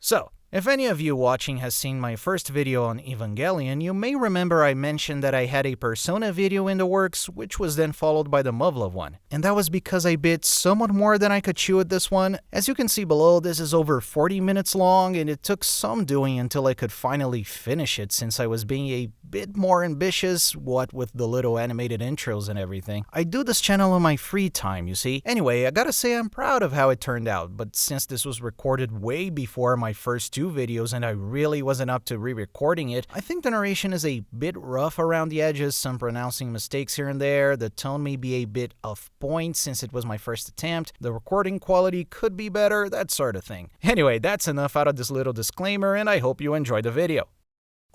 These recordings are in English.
So, if any of you watching has seen my first video on Evangelion, you may remember I mentioned that I had a Persona video in the works, which was then followed by the Muv-Luv one. And that was because I bit somewhat more than I could chew at this one. As you can see below, this is over 40 minutes long, and it took some doing until I could finally finish it since I was being a bit more ambitious, what with the little animated intros and everything. I do this channel on my free time, you see. Anyway, I gotta say I'm proud of how it turned out, but since this was recorded way before my first two videos and I really wasn't up to re-recording it, I think the narration is a bit rough around the edges, some pronouncing mistakes here and there, the tone may be a bit off point since it was my first attempt, the recording quality could be better, that sort of thing. Anyway, that's enough out of this little disclaimer, and I hope you enjoyed the video.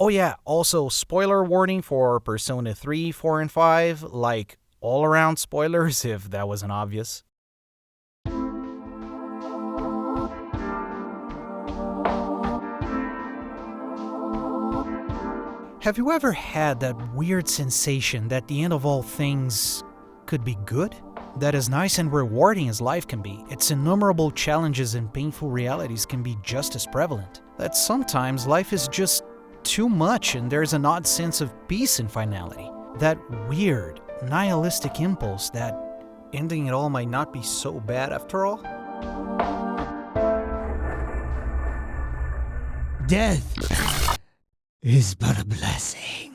Oh yeah, also spoiler warning for Persona 3, 4, and 5, like all around spoilers if that wasn't obvious. Have you ever had that weird sensation that the end of all things could be good? That as nice and rewarding as life can be, its innumerable challenges and painful realities can be just as prevalent. That sometimes life is just too much and there's an odd sense of peace and finality. That weird, nihilistic impulse that ending it all might not be so bad after all. Death is but a blessing.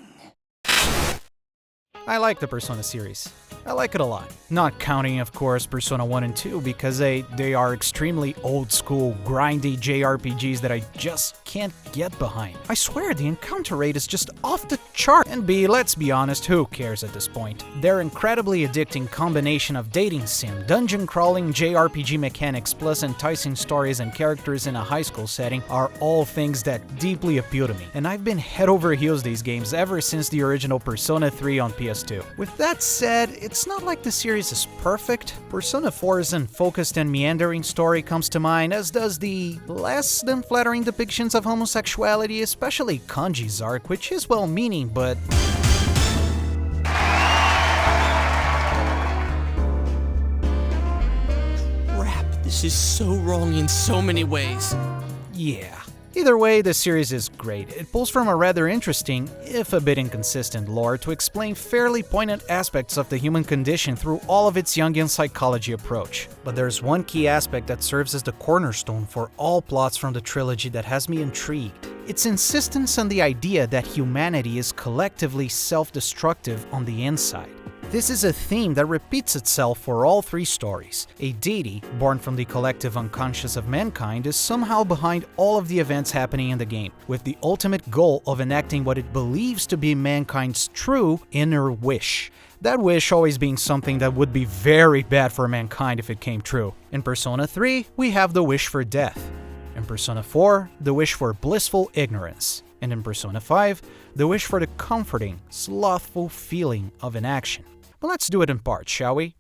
I like the Persona series. I like it a lot. Not counting, of course, Persona 1 and 2 because they are extremely old-school, grindy JRPGs that I just can't get behind. I swear, the encounter rate is just off the chart. And B, let's be honest, who cares at this point? Their incredibly addicting combination of dating sim, dungeon-crawling JRPG mechanics, plus enticing stories and characters in a high school setting are all things that deeply appeal to me. And I've been head over heels these games ever since the original Persona 3 on PS2. With that said, it's not like the series is perfect. Persona 4's unfocused and meandering story comes to mind, as does the less than flattering depictions of homosexuality, especially Kanji's arc, which is well-meaning, but Crap, this is so wrong in so many ways. yeah. Either way, this series is great. It pulls from a rather interesting, if a bit inconsistent, lore to explain fairly poignant aspects of the human condition through all of its Jungian psychology approach. But there's one key aspect that serves as the cornerstone for all plots from the trilogy that has me intrigued. Its insistence on the idea that humanity is collectively self-destructive on the inside. This is a theme that repeats itself for all three stories. A deity, born from the collective unconscious of mankind, is somehow behind all of the events happening in the game, with the ultimate goal of enacting what it believes to be mankind's true inner wish. That wish always being something that would be very bad for mankind if it came true. In Persona 3, we have the wish for death. In Persona 4, the wish for blissful ignorance. And in Persona 5, the wish for the comforting, slothful feeling of inaction. But let's do it in parts, shall we?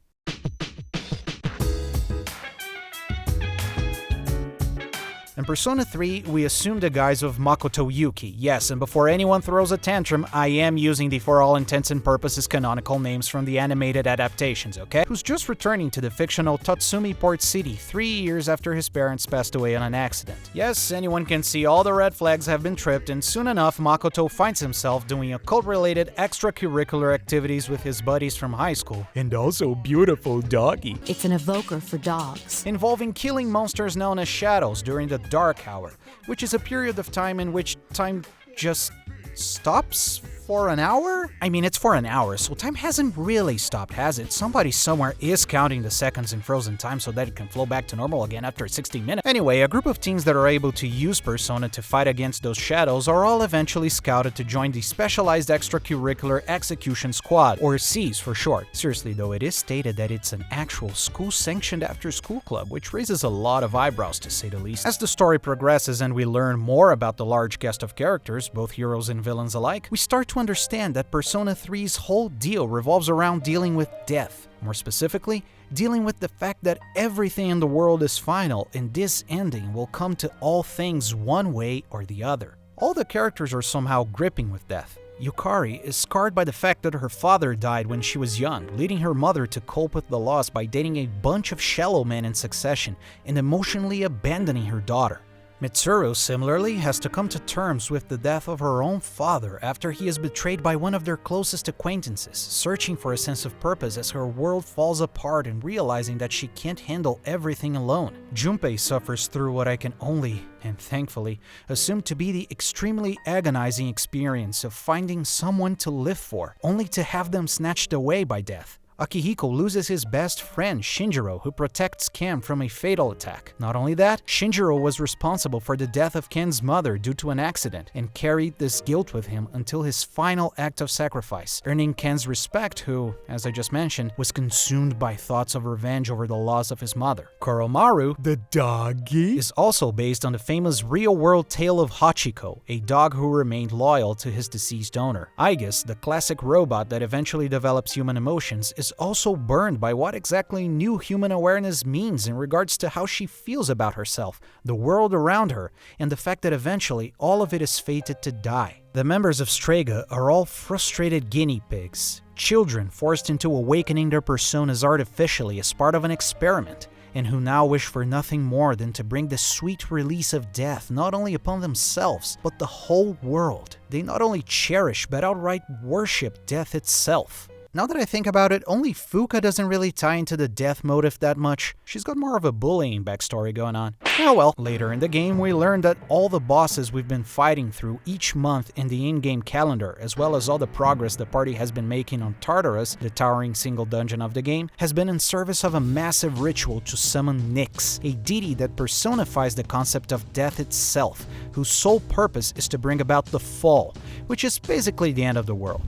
In Persona 3, we assume the guise of Makoto Yuki. Yes, and before anyone throws a tantrum, I am using the for all intents and purposes canonical names from the animated adaptations, okay? Who's just returning to the fictional Tatsumi Port City 3 years after his parents passed away in an accident. Yes, anyone can see all the red flags have been tripped, and soon enough, Makoto finds himself doing occult-related extracurricular activities with his buddies from high school. And also beautiful doggy. It's an evoker for dogs. Involving killing monsters known as shadows during the Dark Hour, which is a period of time in which time just stops for an hour? I mean, it's for an hour, so time hasn't really stopped, has it? Somebody somewhere is counting the seconds in frozen time so that it can flow back to normal again after 60 minutes. Anyway, a group of teens that are able to use Persona to fight against those shadows are all eventually scouted to join the Specialized Extracurricular Execution Squad, or SEAS for short. Seriously though, it is stated that it's an actual school-sanctioned after-school club, which raises a lot of eyebrows to say the least. As the story progresses and we learn more about the large cast of characters, both heroes and villains alike, we start to understand that Persona 3's whole deal revolves around dealing with death. More specifically, dealing with the fact that everything in the world is final, and this ending will come to all things one way or the other. All the characters are somehow gripping with death. Yukari is scarred by the fact that her father died when she was young, leading her mother to cope with the loss by dating a bunch of shallow men in succession and emotionally abandoning her daughter. Mitsuru, similarly, has to come to terms with the death of her own father after he is betrayed by one of their closest acquaintances, searching for a sense of purpose as her world falls apart and realizing that she can't handle everything alone. Junpei suffers through what I can only, and thankfully, assume to be the extremely agonizing experience of finding someone to live for, only to have them snatched away by death. Akihiko loses his best friend, Shinjiro, who protects Ken from a fatal attack. Not only that, Shinjiro was responsible for the death of Ken's mother due to an accident and carried this guilt with him until his final act of sacrifice, earning Ken's respect who, as I just mentioned, was consumed by thoughts of revenge over the loss of his mother. Koromaru, the doggy, is also based on the famous real-world tale of Hachiko, a dog who remained loyal to his deceased owner. Aigis, the classic robot that eventually develops human emotions, is also burned by what exactly new human awareness means in regards to how she feels about herself, the world around her, and the fact that eventually all of it is fated to die. The members of SEGA are all frustrated guinea pigs, children forced into awakening their personas artificially as part of an experiment, and who now wish for nothing more than to bring the sweet release of death not only upon themselves, but the whole world. They not only cherish but outright worship death itself. Now that I think about it, only Fuka doesn't really tie into the death motive that much. She's got more of a bullying backstory going on. Oh well, later in the game we learn that all the bosses we've been fighting through each month in the in-game calendar, as well as all the progress the party has been making on Tartarus, the towering single dungeon of the game, has been in service of a massive ritual to summon Nyx, a deity that personifies the concept of death itself, whose sole purpose is to bring about the fall, which is basically the end of the world.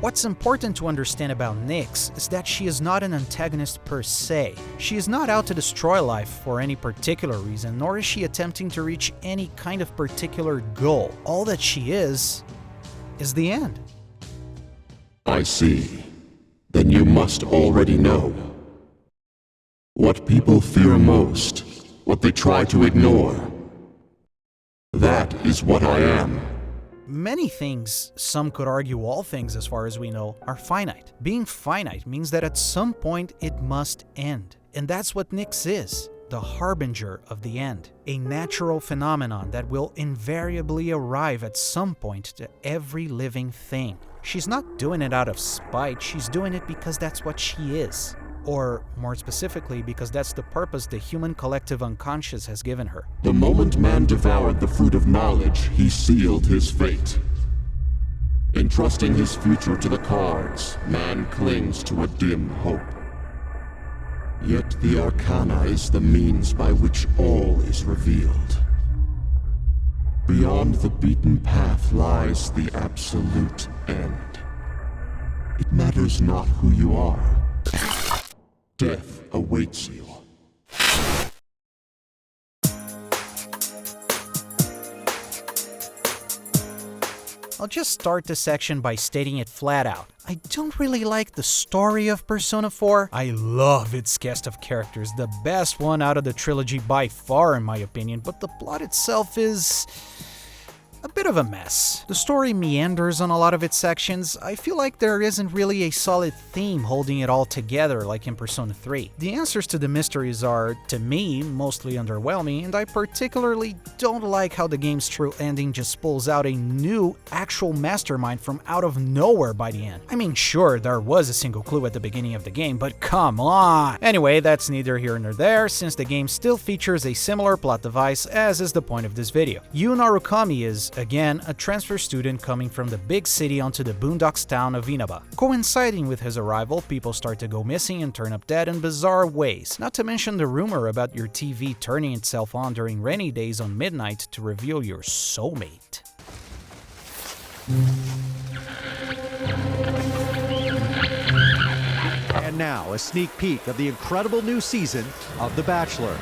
What's important to understand about Nyx is that she is not an antagonist per se. She is not out to destroy life for any particular reason, nor is she attempting to reach any kind of particular goal. All that she is the end. I see. Then you must already know. What people fear most, what they try to ignore, that is what I am. Many things, some could argue all things as far as we know, are finite. Being finite means that at some point it must end. And that's what Nyx is, the harbinger of the end. A natural phenomenon that will invariably arrive at some point to every living thing. She's not doing it out of spite, she's doing it because that's what she is. Or, more specifically, because that's the purpose the human collective unconscious has given her. The moment man devoured the fruit of knowledge, he sealed his fate. Entrusting his future to the cards, man clings to a dim hope. Yet the arcana is the means by which all is revealed. Beyond the beaten path lies the absolute end. It matters not who you are. Death awaits you. I'll just start this section by stating it flat out. I don't really like the story of Persona 4. I love its cast of characters, the best one out of the trilogy by far in my opinion, but the plot itself is a bit of a mess. The story meanders on a lot of its sections. I feel like there isn't really a solid theme holding it all together like in Persona 3. The answers to the mysteries are, to me, mostly underwhelming, and I particularly don't like how the game's true ending just pulls out a new, actual mastermind from out of nowhere by the end. I mean, sure, there was a single clue at the beginning of the game, but come on! Anyway, that's neither here nor there, since the game still features a similar plot device, as is the point of this video. Yu Narukami is, again, a transfer student coming from the big city onto the boondocks town of Inaba. Coinciding with his arrival, people start to go missing and turn up dead in bizarre ways, not to mention the rumor about your TV turning itself on during rainy days on midnight to reveal your soulmate. And now, a sneak peek of the incredible new season of The Bachelor.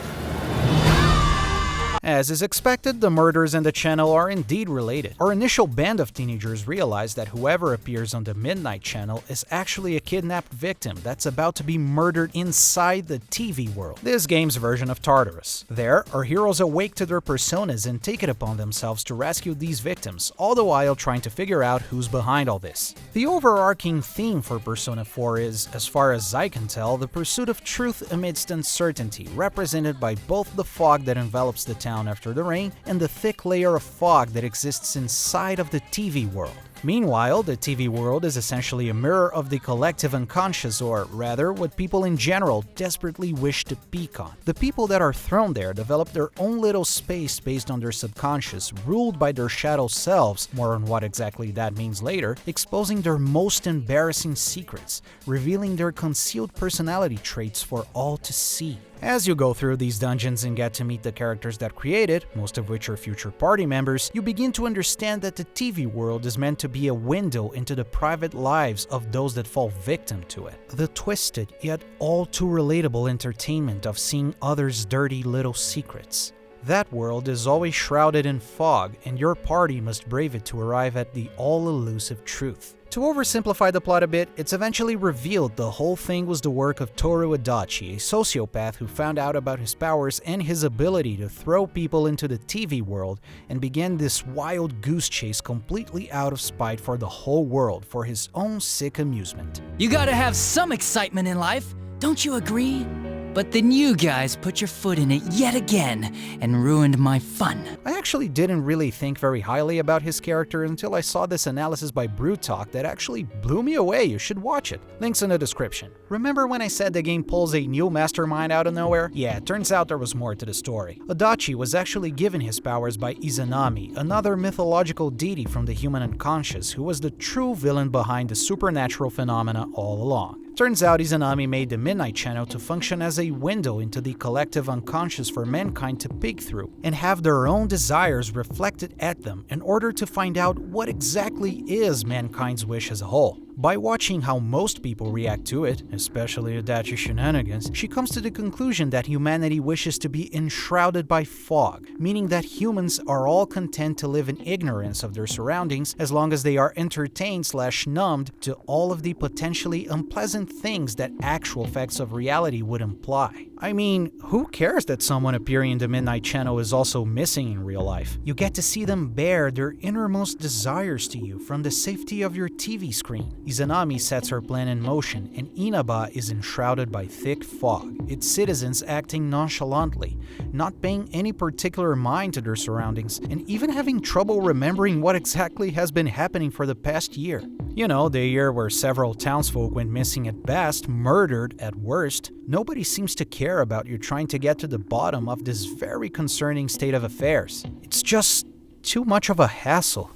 As is expected, the murders in the channel are indeed related. Our initial band of teenagers realize that whoever appears on the Midnight Channel is actually a kidnapped victim that's about to be murdered inside the TV world, this game's version of Tartarus. There, our heroes awake to their personas and take it upon themselves to rescue these victims, all the while trying to figure out who's behind all this. The overarching theme for Persona 4 is, as far as I can tell, the pursuit of truth amidst uncertainty, represented by both the fog that envelops the town after the rain and the thick layer of fog that exists inside of the TV world. Meanwhile, the TV world is essentially a mirror of the collective unconscious, or rather, what people in general desperately wish to peek on. The people that are thrown there develop their own little space based on their subconscious, ruled by their shadow selves, more on what exactly that means later, exposing their most embarrassing secrets, revealing their concealed personality traits for all to see. As you go through these dungeons and get to meet the characters that created, most of which are future party members, you begin to understand that the TV world is meant to be a window into the private lives of those that fall victim to it. The twisted, yet all too relatable entertainment of seeing others' dirty little secrets. That world is always shrouded in fog, and your party must brave it to arrive at the all-elusive truth. To oversimplify the plot a bit, it's eventually revealed the whole thing was the work of Toru Adachi, a sociopath who found out about his powers and his ability to throw people into the TV world and began this wild goose chase completely out of spite for the whole world for his own sick amusement. You gotta have some excitement in life, don't you agree? But then you guys put your foot in it yet again and ruined my fun. I actually didn't really think very highly about his character until I saw this analysis by Brutalk that actually blew me away. You should watch it. Links in the description. Remember when I said the game pulls a new mastermind out of nowhere? Yeah, it turns out there was more to the story. Adachi was actually given his powers by Izanami, another mythological deity from the human unconscious who was the true villain behind the supernatural phenomena all along. Turns out Izanami made the Midnight Channel to function as a window into the collective unconscious for mankind to peek through and have their own desires reflected at them in order to find out what exactly is mankind's wish as a whole. By watching how most people react to it, especially Adachi shenanigans, she comes to the conclusion that humanity wishes to be enshrouded by fog, meaning that humans are all content to live in ignorance of their surroundings as long as they are entertained/numbed to all of the potentially unpleasant things that actual facts of reality would imply. I mean, who cares that someone appearing in the Midnight Channel is also missing in real life? You get to see them bare their innermost desires to you from the safety of your TV screen. Izanami sets her plan in motion, and Inaba is enshrouded by thick fog, its citizens acting nonchalantly, not paying any particular mind to their surroundings, and even having trouble remembering what exactly has been happening for the past year. You know, the year where several townsfolk went missing at best, murdered at worst. Nobody seems to care about you trying to get to the bottom of this very concerning state of affairs. It's just too much of a hassle.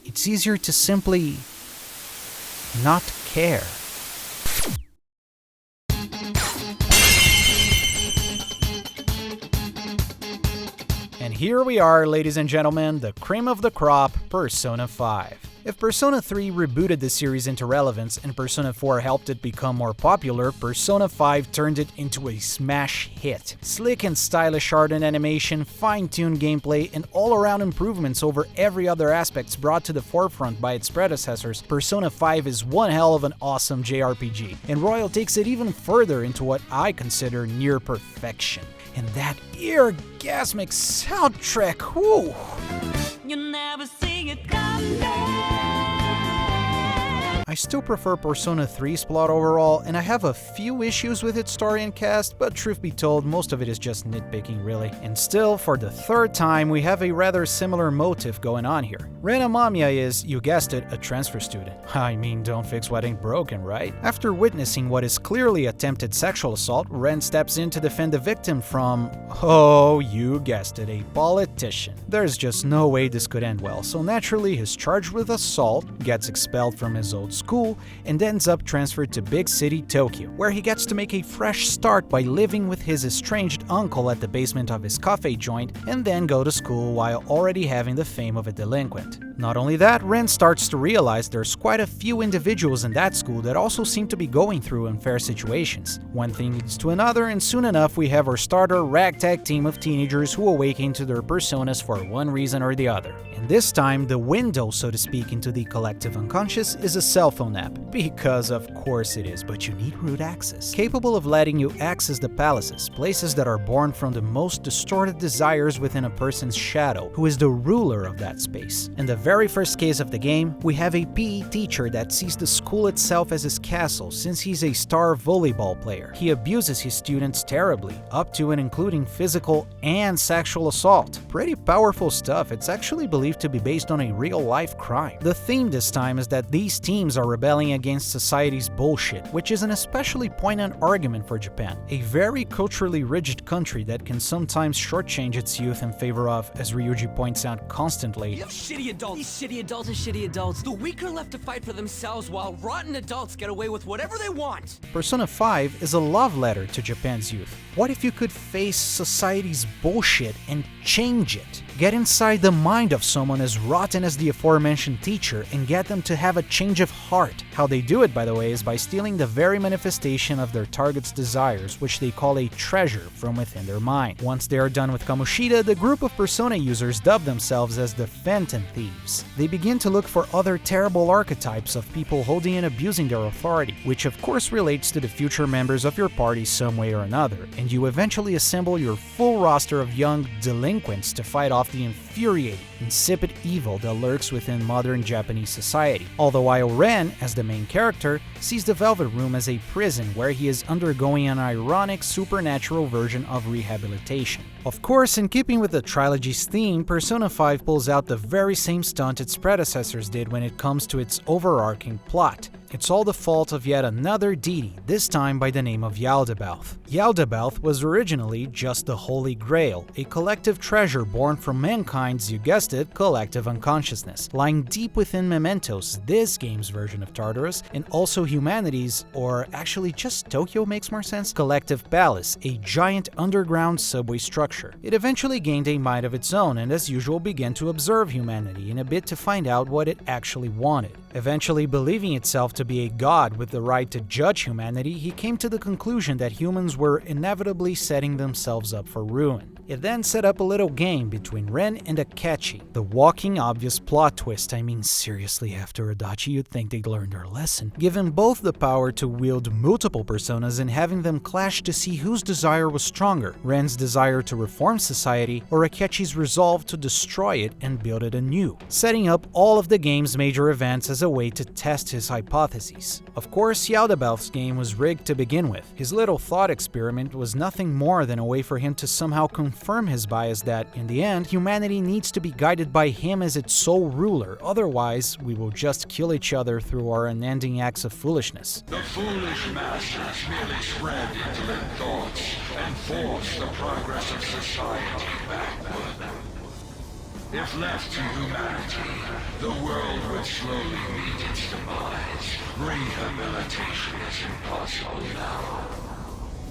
It's easier to simply not care. And here we are, ladies and gentlemen, the cream of the crop, Persona 5. If Persona 3 rebooted the series into relevance and Persona 4 helped it become more popular, Persona 5 turned it into a smash hit. Slick and stylish art and animation, fine-tuned gameplay, and all-around improvements over every other aspect brought to the forefront by its predecessors, Persona 5 is one hell of an awesome JRPG, and Royal takes it even further into what I consider near perfection. And that orgasmic soundtrack, whoo! You never see it coming. I still prefer Persona 3's plot overall, and I have a few issues with its story and cast, but truth be told, most of it is just nitpicking really. And still, for the third time, we have a rather similar motive going on here. Ren Amamiya is, you guessed it, a transfer student. I mean, don't fix what ain't broken, right? After witnessing what is clearly attempted sexual assault, Ren steps in to defend the victim from, oh, you guessed it, a politician. There's just no way this could end well, so naturally he's charged with assault, gets expelled from his old school and ends up transferred to big city Tokyo, where he gets to make a fresh start by living with his estranged uncle at the basement of his cafe joint and then go to school while already having the fame of a delinquent. Not only that, Ren starts to realize there's quite a few individuals in that school that also seem to be going through unfair situations. One thing leads to another, and soon enough we have our starter ragtag team of teenagers who awaken to their personas for one reason or the other. And this time, the window, so to speak, into the collective unconscious is a cell phone app. Because of course it is, but you need root access. Capable of letting you access the palaces, places that are born from the most distorted desires within a person's shadow, who is the ruler of that space. In the very first case of the game, we have a PE teacher that sees the school itself as his castle since he's a star volleyball player. He abuses his students terribly, up to and including physical and sexual assault. Pretty powerful stuff. It's actually believed to be based on a real-life crime. The theme this time is that these teams are rebelling against society's bullshit, which is an especially poignant argument for Japan, a very culturally rigid country that can sometimes shortchange its youth in favor of, as Ryuji points out constantly, You have shitty adults. These shitty adults are shitty adults. The weak are left to fight for themselves while rotten adults get away with whatever they want. Persona 5 is a love letter to Japan's youth. What if you could face society's bullshit and change it? Get inside the mind of someone as rotten as the aforementioned teacher and get them to have a change of heart. How they do it, by the way, is by stealing the very manifestation of their target's desires, which they call a treasure from within their mind. Once they are done with Kamoshida, the group of Persona users dub themselves as the Phantom Thieves. They begin to look for other terrible archetypes of people holding and abusing their authority, which of course relates to the future members of your party some way or another, and you eventually assemble your full roster of young delinquents to fight off the infuriating, insipid evil that lurks within modern Japanese society. Although while Ren, as the main character, sees the Velvet Room as a prison where he is undergoing an ironic supernatural version of rehabilitation. Of course, in keeping with the trilogy's theme, Persona 5 pulls out the very same stunt its predecessors did when it comes to its overarching plot. It's all the fault of yet another deity, this time by the name of Yaldabaoth. Yaldabaoth was originally just the Holy Grail, a collective treasure born from mankind's, you guessed it, collective unconsciousness, lying deep within Mementos, this game's version of Tartarus, and also humanity's, or actually just Tokyo makes more sense, collective palace, a giant underground subway structure. It eventually gained a mind of its own and as usual began to observe humanity in a bid to find out what it actually wanted. Eventually believing itself to be a god with the right to judge humanity, he came to the conclusion that humans were inevitably setting themselves up for ruin. It then set up a little game between Ren and Adachi. The walking obvious plot twist, I mean seriously, after Adachi you'd think they'd learned their lesson. Giving both the power to wield multiple personas and having them clash to see whose desire was stronger, Ren's desire to reform society or Akachi's resolve to destroy it and build it anew, setting up all of the game's major events as a way to test his hypotheses. Of course, Yaldabaoth's game was rigged to begin with. His little thought experiment was nothing more than a way for him to somehow confirm his bias that, in the end, humanity needs to be guided by him as its sole ruler, otherwise we will just kill each other through our unending acts of foolishness. The foolish masses merely spread intellect thoughts and force the progress of society backward. If left to humanity, the world would slowly meet its demise. Rehabilitation is impossible now.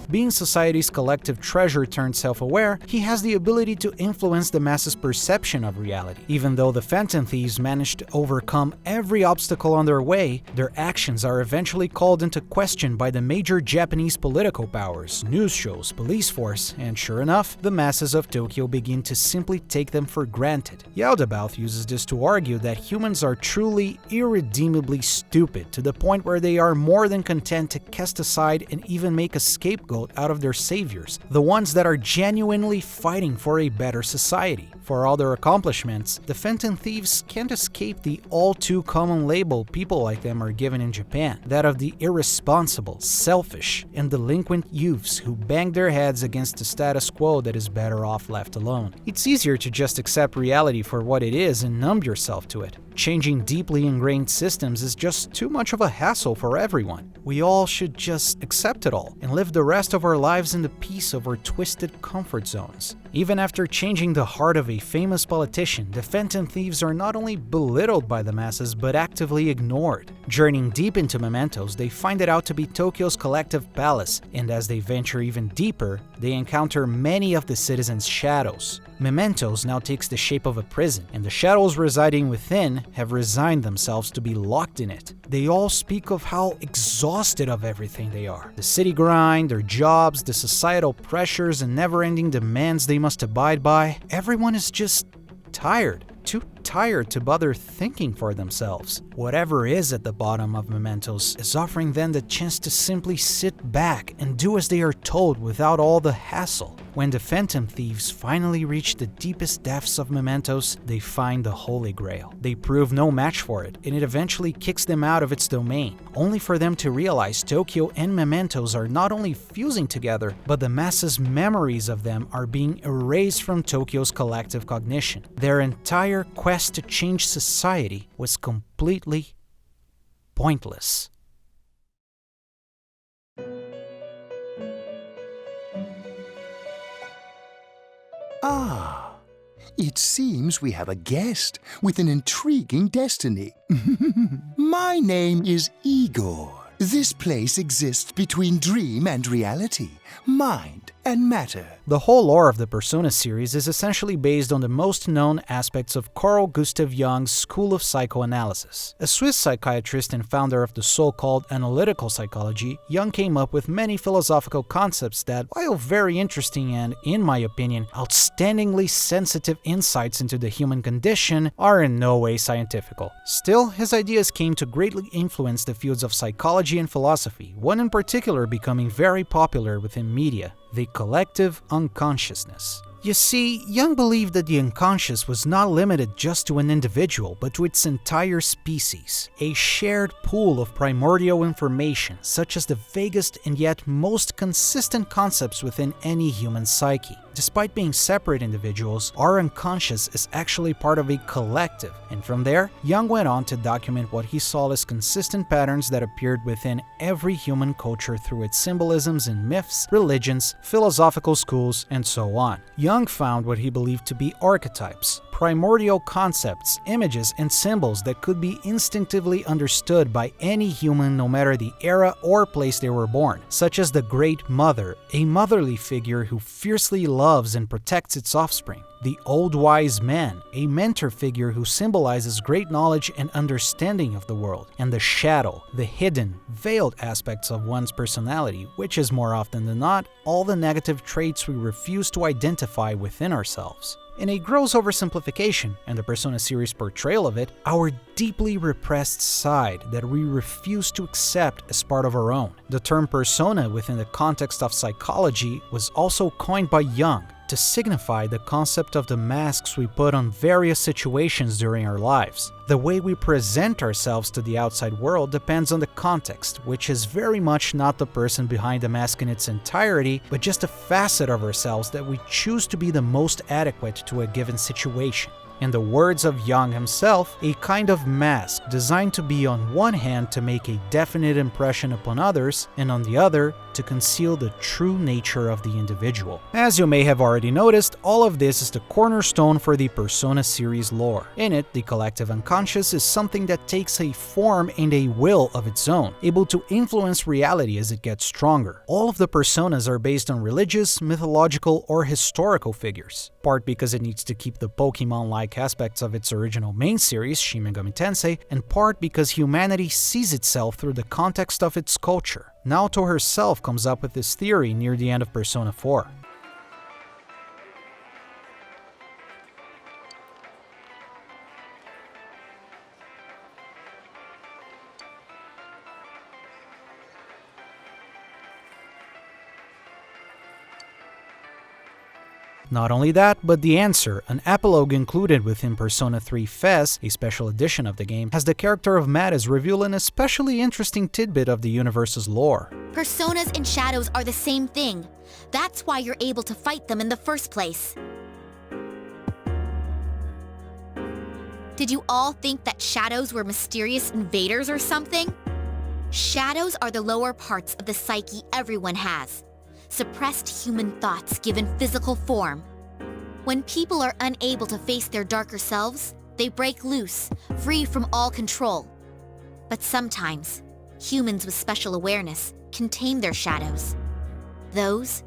Being society's collective treasure turned self-aware, he has the ability to influence the masses' perception of reality. Even though the Phantom Thieves managed to overcome every obstacle on their way, their actions are eventually called into question by the major Japanese political powers, news shows, police force, and sure enough, the masses of Tokyo begin to simply take them for granted. Yaldabaoth uses this to argue that humans are truly irredeemably stupid to the point where they are more than content to cast aside and even make a scapegoat out of their saviors, the ones that are genuinely fighting for a better society. For all their accomplishments, the Phantom Thieves can't escape the all-too-common label people like them are given in Japan, that of the irresponsible, selfish, and delinquent youths who bang their heads against the status quo that is better off left alone. It's easier to just accept reality for what it is and numb yourself to it. Changing deeply ingrained systems is just too much of a hassle for everyone. We all should just accept it all and live the rest of our lives in the peace of our twisted comfort zones. Even after changing the heart of a famous politician, the Phantom Thieves are not only belittled by the masses but actively ignored. Journeying deep into Mementos, they find it out to be Tokyo's collective palace, and as they venture even deeper, they encounter many of the citizens' shadows. Mementos now takes the shape of a prison, and the shadows residing within have resigned themselves to be locked in it. They all speak of how exhausted of everything they are. The city grind, their jobs, the societal pressures and never-ending demands they must abide by. Everyone is just tired. Too tired to bother thinking for themselves. Whatever is at the bottom of Mementos is offering them the chance to simply sit back and do as they are told without all the hassle. When the Phantom Thieves finally reach the deepest depths of Mementos, they find the Holy Grail. They prove no match for it, and it eventually kicks them out of its domain, only for them to realize Tokyo and Mementos are not only fusing together, but the masses' memories of them are being erased from Tokyo's collective cognition. Their entire quest to change society was completely pointless. Ah, it seems we have a guest with an intriguing destiny. My name is Igor. This place exists between dream and reality, mind and matter. The whole lore of the Persona series is essentially based on the most known aspects of Carl Gustav Jung's school of psychoanalysis. A Swiss psychiatrist and founder of the so-called analytical psychology, Jung came up with many philosophical concepts that, while very interesting and, in my opinion, outstandingly sensitive insights into the human condition, are in no way scientifical. Still, his ideas came to greatly influence the fields of psychology and philosophy, one in particular becoming very popular within media: the collective unconsciousness. You see, Jung believed that the unconscious was not limited just to an individual, but to its entire species, a shared pool of primordial information, such as the vaguest and yet most consistent concepts within any human psyche. Despite being separate individuals, our unconscious is actually part of a collective, and from there, Jung went on to document what he saw as consistent patterns that appeared within every human culture through its symbolisms in myths, religions, philosophical schools, and so on. Jung found what he believed to be archetypes, primordial concepts, images, and symbols that could be instinctively understood by any human no matter the era or place they were born, such as the Great Mother, a motherly figure who fiercely loves and protects its offspring; the Old Wise Man, a mentor figure who symbolizes great knowledge and understanding of the world; and the Shadow, the hidden, veiled aspects of one's personality, which is more often than not all the negative traits we refuse to identify within ourselves. In a gross oversimplification, and the Persona series' portrayal of it, our deeply repressed side that we refuse to accept as part of our own. The term persona within the context of psychology was also coined by Jung to signify the concept of the masks we put on various situations during our lives. The way we present ourselves to the outside world depends on the context, which is very much not the person behind the mask in its entirety, but just a facet of ourselves that we choose to be the most adequate to a given situation. In the words of Jung himself, a kind of mask designed to be on one hand to make a definite impression upon others, and on the other to conceal the true nature of the individual. As you may have already noticed, all of this is the cornerstone for the Persona series lore. In it, the collective unconscious is something that takes a form and a will of its own, able to influence reality as it gets stronger. All of the personas are based on religious, mythological, or historical figures, part because it needs to keep the Pokemon-like aspects of its original main series, Shin Megami Tensei, and part because humanity sees itself through the context of its culture. Naoto herself comes up with this theory near the end of Persona 4. Not only that, but the answer, an epilogue included within Persona 3 FES, a special edition of the game, has the character of Matis reveal an especially interesting tidbit of the universe's lore. Personas and shadows are the same thing. That's why you're able to fight them in the first place. Did you all think that shadows were mysterious invaders or something? Shadows are the lower parts of the psyche everyone has. Suppressed human thoughts given physical form. When people are unable to face their darker selves, they break loose, free from all control. But sometimes, humans with special awareness can tame their shadows. Those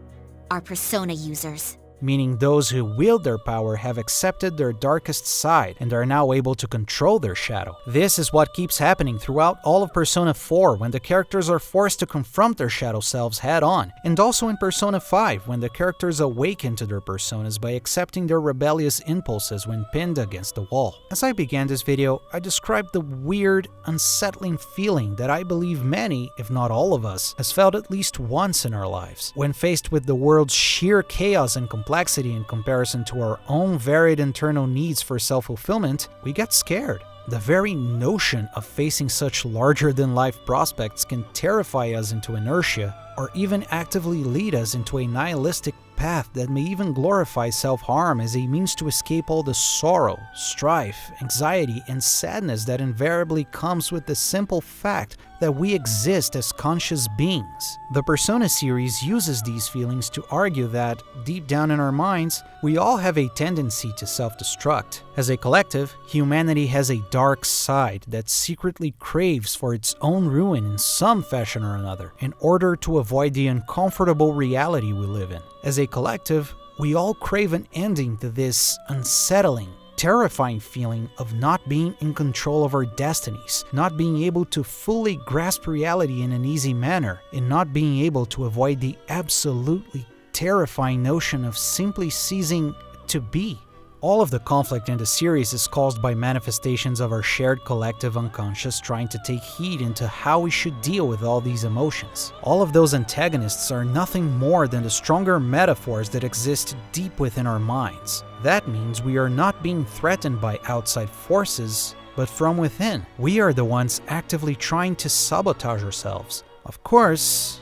are persona users. Meaning those who wield their power have accepted their darkest side and are now able to control their shadow. This is what keeps happening throughout all of Persona 4 when the characters are forced to confront their shadow selves head-on, and also in Persona 5 when the characters awaken to their personas by accepting their rebellious impulses when pinned against the wall. As I began this video, I described the weird, unsettling feeling that I believe many, if not all of us, has felt at least once in our lives. When faced with the world's sheer chaos and complexity in comparison to our own varied internal needs for self-fulfillment, we get scared. The very notion of facing such larger-than-life prospects can terrify us into inertia, or even actively lead us into a nihilistic path that may even glorify self-harm as a means to escape all the sorrow, strife, anxiety, and sadness that invariably comes with the simple fact that we exist as conscious beings. The Persona series uses these feelings to argue that, deep down in our minds, we all have a tendency to self-destruct. As a collective, humanity has a dark side that secretly craves for its own ruin in some fashion or another, in order to avoid the uncomfortable reality we live in. As a collective, we all crave an ending to this unsettling, terrifying feeling of not being in control of our destinies, not being able to fully grasp reality in an easy manner, and not being able to avoid the absolutely terrifying notion of simply ceasing to be. All of the conflict in the series is caused by manifestations of our shared collective unconscious trying to take heed into how we should deal with all these emotions. All of those antagonists are nothing more than the stronger metaphors that exist deep within our minds. That means we are not being threatened by outside forces, but from within. We are the ones actively trying to sabotage ourselves. Of course,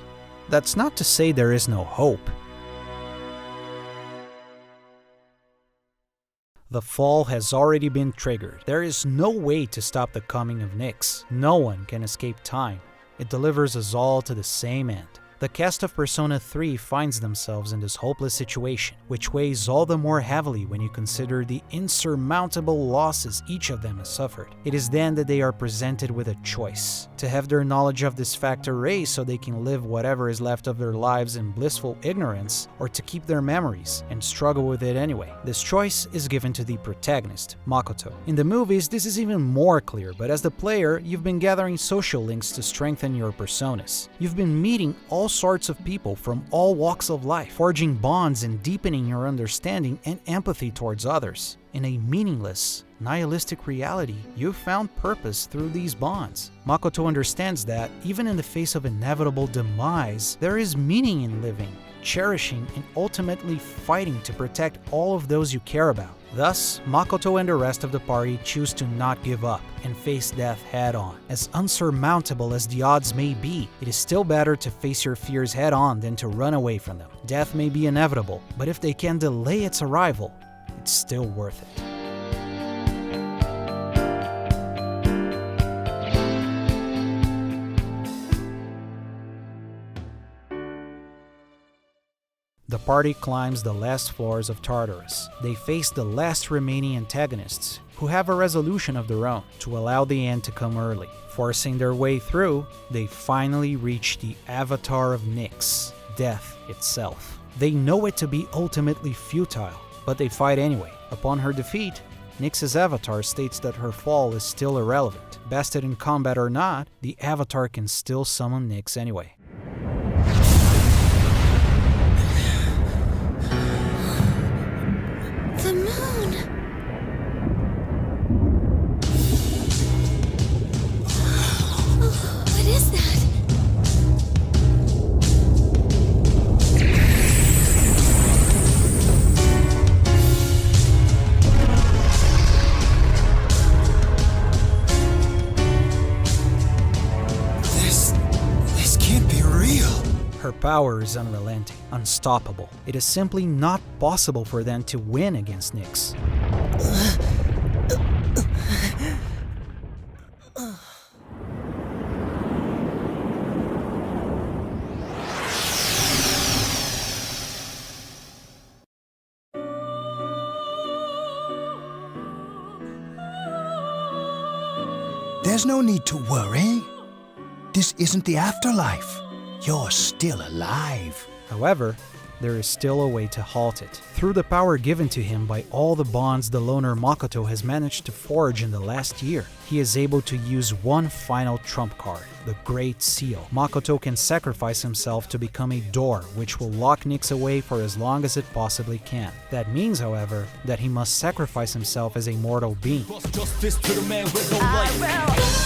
that's not to say there is no hope. The fall has already been triggered. There is no way to stop the coming of Nyx. No one can escape time. It delivers us all to the same end. The cast of Persona 3 finds themselves in this hopeless situation, which weighs all the more heavily when you consider the insurmountable losses each of them has suffered. It is then that they are presented with a choice: to have their knowledge of this fact erased so they can live whatever is left of their lives in blissful ignorance, or to keep their memories and struggle with it anyway. This choice is given to the protagonist, Makoto. In the movies, this is even more clear, but as the player, you've been gathering social links to strengthen your personas. You've been meeting all sorts of people from all walks of life, forging bonds and deepening your understanding and empathy towards others. In a meaningless, nihilistic reality, you've found purpose through these bonds. Makoto understands that, even in the face of inevitable demise, there is meaning in living, cherishing, and ultimately fighting to protect all of those you care about. Thus, Makoto and the rest of the party choose to not give up and face death head-on. As unsurmountable as the odds may be, it is still better to face your fears head-on than to run away from them. Death may be inevitable, but if they can delay its arrival, it's still worth it. The party climbs the last floors of Tartarus. They face the last remaining antagonists, who have a resolution of their own to allow the end to come early. Forcing their way through, they finally reach the avatar of Nyx, death itself. They know it to be ultimately futile, but they fight anyway. Upon her defeat, Nyx's avatar states that her fall is still irrelevant. Bested in combat or not, the avatar can still summon Nyx anyway. The moon! Oh, what is that? This can't be real. Her power is unrelenting, unstoppable. It is simply not possible for them to win against Nyx. There's no need to worry. This isn't the afterlife. You're still alive. However, there is still a way to halt it. Through the power given to him by all the bonds the loner Makoto has managed to forge in the last year, he is able to use one final trump card, the Great Seal. Makoto can sacrifice himself to become a door which will lock Nyx away for as long as it possibly can. That means, however, that he must sacrifice himself as a mortal being. Justice to the man with no life.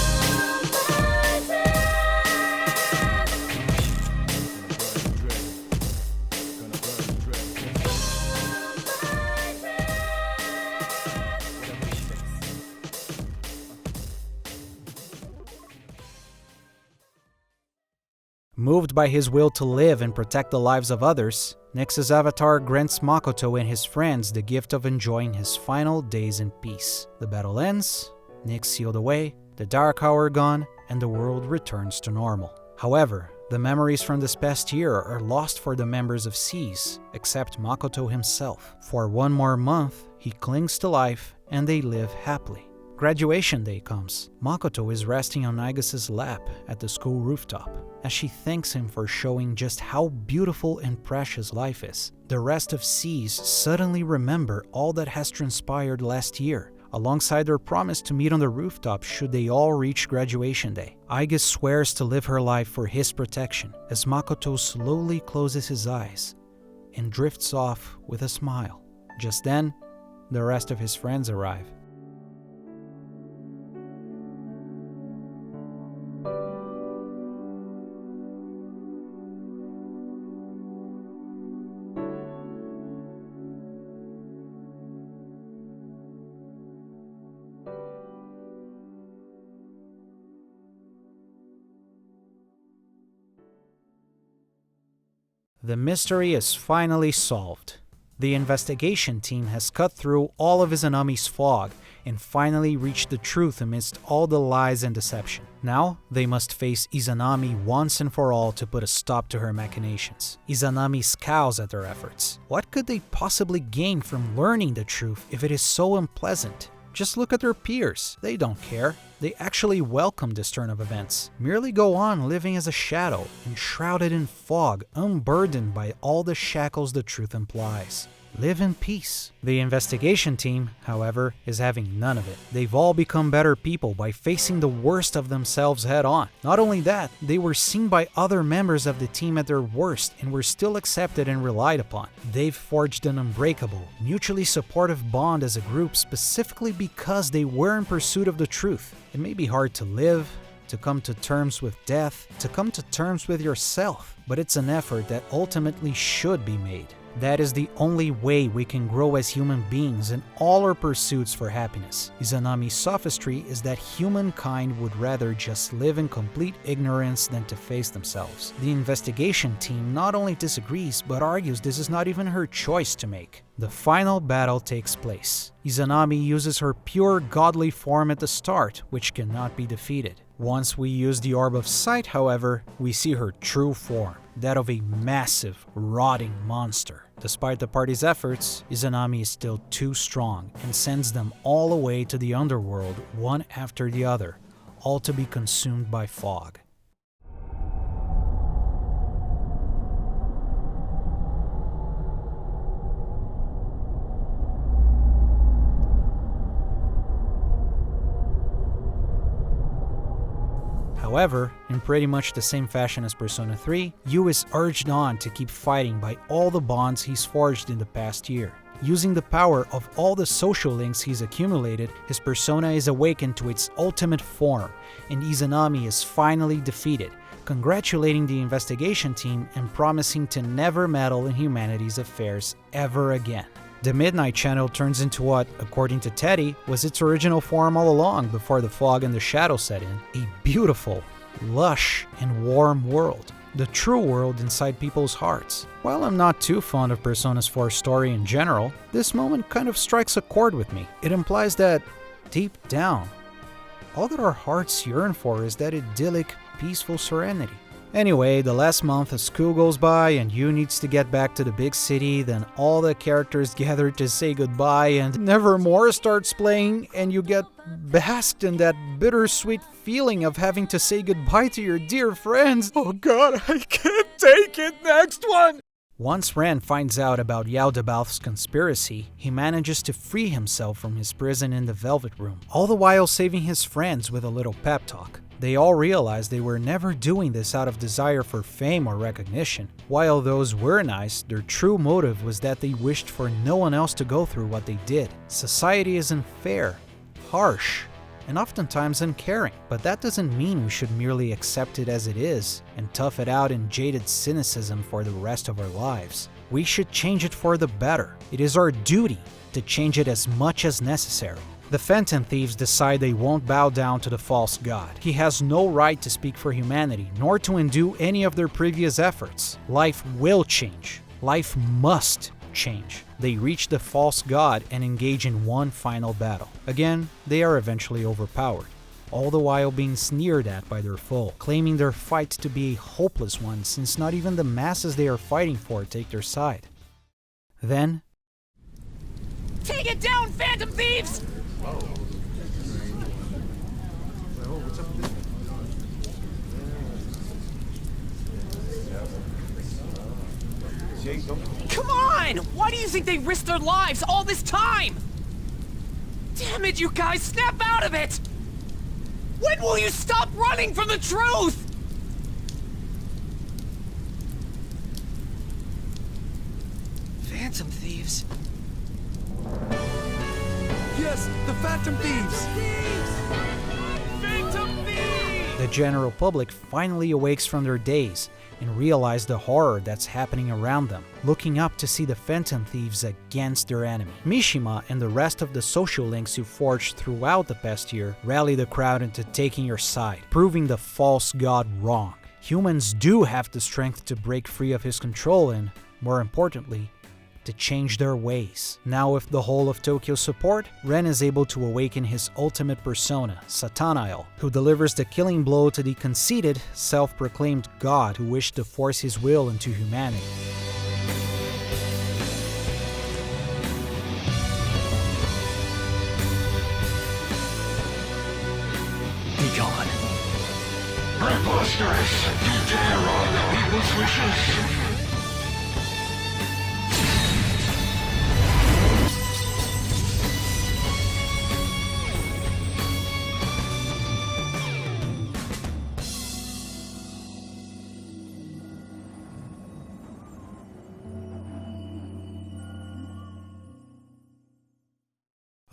Moved by his will to live and protect the lives of others, Nyx's avatar grants Makoto and his friends the gift of enjoying his final days in peace. The battle ends, Nyx sealed away, the Dark Hour gone, and the world returns to normal. However, the memories from this past year are lost for the members of SEGA, except Makoto himself. For one more month, he clings to life and they live happily. Graduation day comes. Makoto is resting on Aigus's lap at the school rooftop, as she thanks him for showing just how beautiful and precious life is. The rest of SEGA suddenly remember all that has transpired last year, alongside their promise to meet on the rooftop should they all reach graduation day. Aigus swears to live her life for his protection, as Makoto slowly closes his eyes and drifts off with a smile. Just then, the rest of his friends arrive. The mystery is finally solved. The investigation team has cut through all of Izanami's fog and finally reached the truth amidst all the lies and deception. Now, they must face Izanami once and for all to put a stop to her machinations. Izanami scowls at their efforts. What could they possibly gain from learning the truth if it is so unpleasant? Just look at their peers. They don't care. They actually welcome this turn of events. Merely go on living as a shadow, enshrouded in fog, unburdened by all the shackles the truth implies. Live in peace. The investigation team, however, is having none of it. They've all become better people by facing the worst of themselves head on. Not only that, they were seen by other members of the team at their worst and were still accepted and relied upon. They've forged an unbreakable, mutually supportive bond as a group specifically because they were in pursuit of the truth. It may be hard to live, to come to terms with death, to come to terms with yourself, but it's an effort that ultimately should be made. That is the only way we can grow as human beings in all our pursuits for happiness. Izanami's sophistry is that humankind would rather just live in complete ignorance than to face themselves. The investigation team not only disagrees, but argues this is not even her choice to make. The final battle takes place. Izanami uses her pure godly form at the start, which cannot be defeated. Once we use the Orb of Sight, however, we see her true form, that of a massive, rotting monster. Despite the party's efforts, Izanami is still too strong and sends them all away to the underworld, one after the other, all to be consumed by fog. However, in pretty much the same fashion as Persona 3, Yu is urged on to keep fighting by all the bonds he's forged in the past year. Using the power of all the social links he's accumulated, his persona is awakened to its ultimate form, and Izanami is finally defeated, congratulating the investigation team and promising to never meddle in humanity's affairs ever again. The Midnight Channel turns into what, according to Teddy, was its original form all along before the fog and the shadow set in. A beautiful, lush, and warm world. The true world inside people's hearts. While I'm not too fond of Persona's 4 story in general, this moment kind of strikes a chord with me. It implies that, deep down, all that our hearts yearn for is that idyllic, peaceful serenity. Anyway, the last month as school goes by and you needs to get back to the big city, then all the characters gather to say goodbye and Nevermore starts playing and you get basked in that bittersweet feeling of having to say goodbye to your dear friends. Oh god, I can't take it! Next one! Once Ren finds out about Yaldabaoth's conspiracy, he manages to free himself from his prison in the Velvet Room, all the while saving his friends with a little pep talk. They all realize they were never doing this out of desire for fame or recognition. While those were nice, their true motive was that they wished for no one else to go through what they did. Society is unfair, harsh, and oftentimes uncaring, but that doesn't mean we should merely accept it as it is and tough it out in jaded cynicism for the rest of our lives. We should change it for the better. It is our duty to change it as much as necessary. The Phantom Thieves decide they won't bow down to the false god. He has no right to speak for humanity, nor to undo any of their previous efforts. Life will change. Life must change. They reach the false god and engage in one final battle. Again, they are eventually overpowered, all the while being sneered at by their foe, claiming their fight to be a hopeless one since not even the masses they are fighting for take their side. Then, Take it down, Phantom Thieves! Come on! Why do you think they risked their lives all this time? Damn it, you guys, snap out of it! When will you stop running from the truth? Phantom Thieves. Yes, the Phantom Thieves! Phantom Thieves! the general public finally awakes from their daze and realize the horror that's happening around them, looking up to see the Phantom Thieves against their enemy. Mishima and the rest of the social links you forged throughout the past year rally the crowd into taking your side, proving the false god wrong. Humans do have the strength to break free of his control and, more importantly, to change their ways. Now with the whole of Tokyo's support, Ren is able to awaken his ultimate persona, Satanael, who delivers the killing blow to the conceited, self-proclaimed god who wished to force his will into humanity. Be gone. Preposterous! You dare on the people's wishes!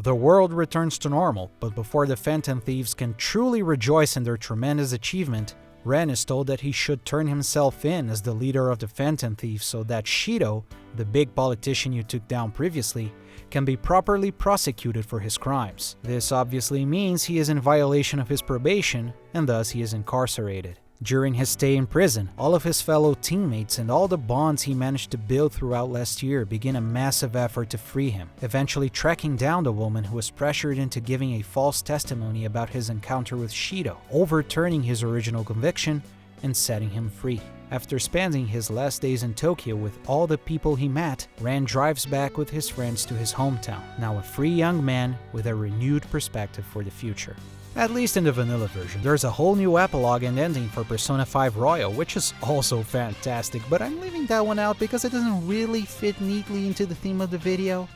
The world returns to normal, but before the Phantom Thieves can truly rejoice in their tremendous achievement, Ren is told that he should turn himself in as the leader of the Phantom Thieves so that Shido, the big politician you took down previously, can be properly prosecuted for his crimes. This obviously means he is in violation of his probation, and thus he is incarcerated. During his stay in prison, all of his fellow teammates and all the bonds he managed to build throughout last year begin a massive effort to free him, eventually tracking down the woman who was pressured into giving a false testimony about his encounter with Shido, overturning his original conviction and setting him free. After spending his last days in Tokyo with all the people he met, Ren drives back with his friends to his hometown, now a free young man with a renewed perspective for the future. At least in the vanilla version, there's a whole new epilogue and ending for Persona 5 Royal, which is also fantastic, but I'm leaving that one out because it doesn't really fit neatly into the theme of the video.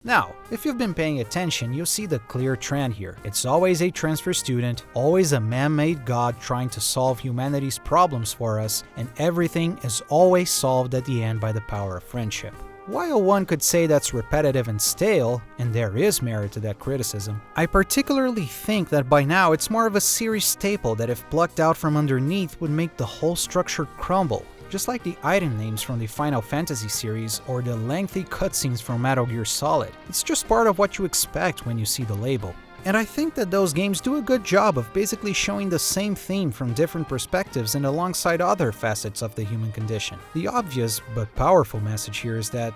Now, if you've been paying attention, you'll see the clear trend here. It's always a transfer student, always a man-made god trying to solve humanity's problems for us, and everything is always solved at the end by the power of friendship. While one could say that's repetitive and stale, and there is merit to that criticism, I particularly think that by now it's more of a series staple that if plucked out from underneath would make the whole structure crumble, just like the item names from the Final Fantasy series or the lengthy cutscenes from Metal Gear Solid. It's just part of what you expect when you see the label. And I think that those games do a good job of basically showing the same theme from different perspectives and alongside other facets of the human condition. The obvious but powerful message here is that,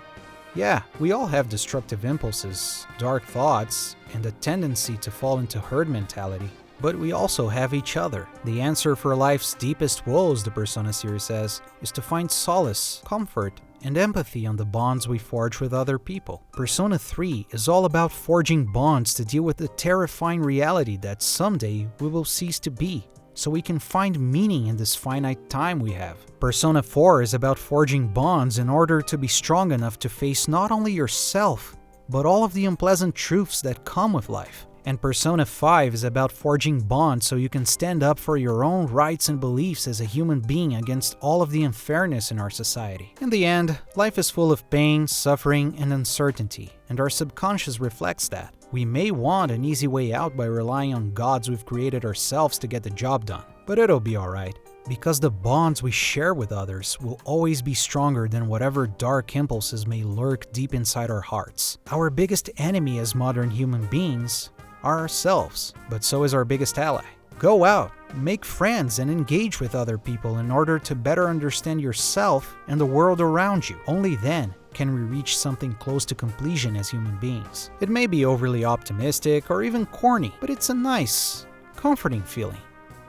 yeah, we all have destructive impulses, dark thoughts, and a tendency to fall into herd mentality. but we also have each other. The answer for life's deepest woes, the Persona series says, is to find solace, comfort, and empathy on the bonds we forge with other people. Persona 3 is all about forging bonds to deal with the terrifying reality that someday we will cease to be, so we can find meaning in this finite time we have. Persona 4 is about forging bonds in order to be strong enough to face not only yourself, but all of the unpleasant truths that come with life. And Persona 5 is about forging bonds so you can stand up for your own rights and beliefs as a human being against all of the unfairness in our society. In the end, life is full of pain, suffering, and uncertainty, and our subconscious reflects that. We may want an easy way out by relying on gods we've created ourselves to get the job done, but it'll be alright, because the bonds we share with others will always be stronger than whatever dark impulses may lurk deep inside our hearts. Our biggest enemy as modern human beings are ourselves, but so is our biggest ally. Go out, make friends, and engage with other people in order to better understand yourself and the world around you. Only then can we reach something close to completion as human beings. It may be overly optimistic or even corny, but it's a nice, comforting feeling.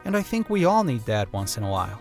And I think we all need that once in a while.